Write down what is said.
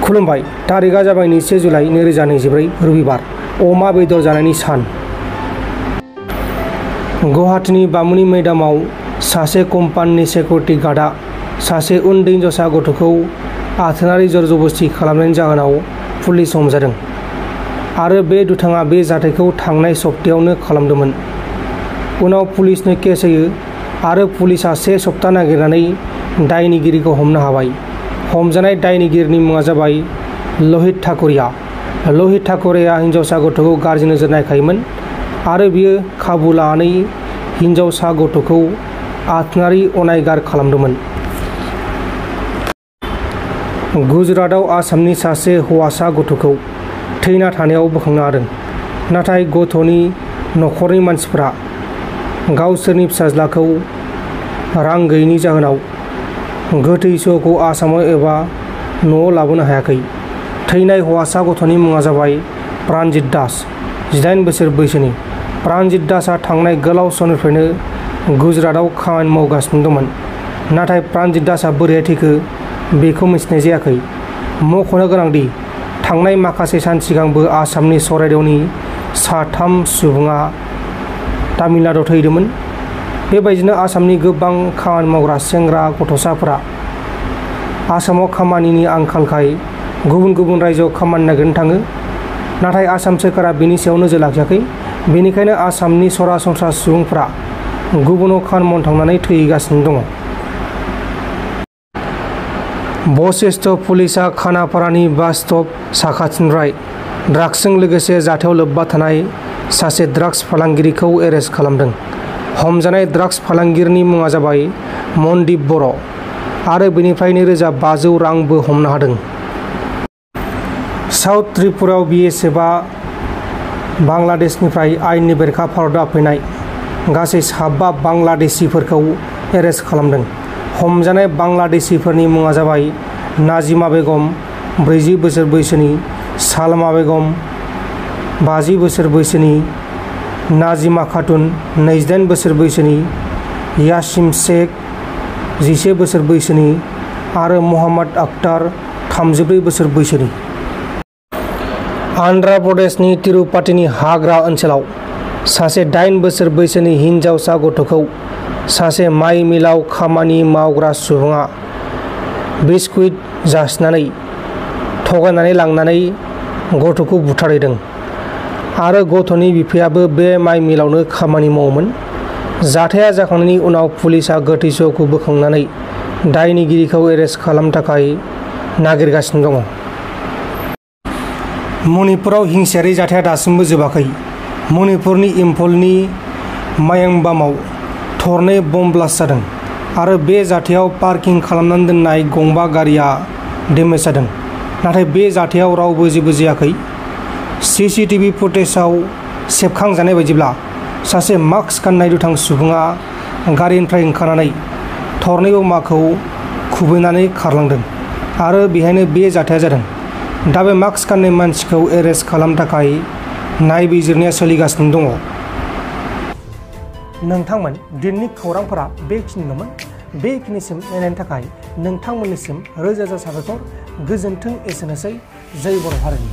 खुलुमबाय। तारिखा जाबाय 1 जुलाइ 2024 रबिबार। अमा बेदर जानायनि सान। गुवाहाटीनि बामुनि मैदामाव सासे कम्पानिनि सिकिउरिटि गार्डआ सासे उन्दै हिनजावसा गथ'खौ आथोनारि जरजबस्ति खालामनायनि जाहोनाव पुलिस हमजादों आरो बे दुथाङा बे जाथायखौ थांनाय सप्तायावनो खालामदोंमोन। उनाव पुलिसनो केस होयो आरो पुलिसआ 1 सप्ता नागिरनानै दायनिगिरिखौ हमनो हाबाय। हमजानाय दायनिगिरिनि मुङा जाबाय लहित ठाकुरिया। लहित ठाकुरिया हिनजावसा गथ'खौ गाज्रि नोजोर नायखायोमोन आरो बियो खाबु लानानै हिनजावसा गथ'खौ आथोनारि अनागार खालामदोंमोन। गुजरातआव आसामनि सासे हौवासा गथ'खौ थैना थानायाव बोखांनो हादों, नाथाय गथ'नि नखरनि मानसिफोरा गावसोरनि फिसाज्लाखौ रां गैयैनि जाहोनाव गोथै सहखौ आसामाव एबा न'आव लाबोनो हायाखै। थैनाय हौवासा गथ'नि मुङा जाबाय प्राणजित दास, 18 बोसोर बैसोनि। प्राणजित दासआ थांनाय गोलाव समनिफ्रायनो गुजरातआव खामानि मावगासिनो दंमोन, नाथाय प्राणजित दासआ बोरैहाय थैखो बेखौ मिथिनाय जायाखै। मख'नो गोनांदि थांनाय माखासे सान सिगांबो आसामनि चराइदेवनि 3 सुबुङा तामिलनाडुआव थैदोंमोन। बेबायदिनो आसामनि गोबां खामानि मावग्रा सेंग्रा गथ'साफोरा आसामाव खामानिनि आंखालखाय गुबुन गुबुन रायजोआव खामानि नागिरनो थाङो, नाथाय आसाम सोरखारा बेनि सायाव नोजोर लाखियाखै। बेनिखायनो आसामनि सरासनस्रा सुबुंफोरा गुबुनाव खामानि मावनो थांनानै थैगासिनो दङ। बशिष्ठ पुलिसआ खानापारानि बास स्टप साखाथिनिफ्राय ड्राग्सजों लोगोसे जाथायाव लोब्बा थानाय सासे ड्राग्स फालांगिरिखौ एरेस्ट खालामदों। हमजानाय ड्राग्स फालांगिरिनि मुङा जाबाय मनदीप बर' आरो बेनिफ्राय 2500 रांबो हमनो हादों। साउथ त्रिपुरायाव BSFआ बांलादेशनिफ्राय आयेननि बेरेखा भारतआव फैनाय गासै 5 बांलादेशिफोरखौ एरेस्ट खालामदों। हमजानाय बांलादेशिफोरनि मुङा जाबाय नाजिमा बेगम, 40 बोसोर बैसोनि, सालमा बेगम, 50 बोसोर बैसोनि, नाजिमा खातुन, 28 बोसोर बैसोनि, यासिम शेख, 11 बोसोर बैसोनि आरो मोहम्मद अख्तर, 34 बोसोर बैसोनि। आन्ध्र प्रदेशनि तिरुपातिनि हाग्रा ओनसोलाव सासे 8 बोसोर बैसोनि हिनजावसा गथ'खौ सासे माइ मिलाव खामानि मावग्रा सुबुङा बिस्कुट जासिनानै थगायनानै लांनानै गथ'खौ बुथारहैदों आरो गथ'नि बिफायाबो बे माइ मिलावनो खामानि मावोमोन। जाथाया जाखांनायनि उनाव पुलिसआ गोथै सहखौ बोखांनानै दायनिगिरिखौ एरेस्ट खालामनो थाखाय नागिरगासिनो दङ। मणिपुराव हिंसायारि जाथाया दासिमबो जोबाखै। मणिपुरनि इम्फलनि मायांबामाव 2 बम ब्लास्ट जादों आरो बे जाथायाव पार्किं खालामनानै दोननाय गंबा गारिया डेमेज जादों, नाथाय बे जाथायाव रावबो जेबो जायाखै। CCTV फुटेजाव सेबखांजानाय बायदिब्ला सासे मास्क गाननाय दुथां सुबुङा गारिनिफ्राय ओंखारनानै 2 बमाखौ खुबैनानै खारलांदों आरो बेहायनो बे जाथाया जादों। दा बे मास्क गाननाय मानसिखौ एरेस्ट खालामनो थाखाय नायबिजिरनाया सोलिगासिनो दङ। नोंथांमोन दिनैनि खौरांफोरा बेखिनिल'मोन। बेखिनिसिम नायनायनि थाखाय नोंथांमोननिसिम रोजा रोजा साबायखर। गोजोन्थों। एसेनोसै। जय बर' हारिनि।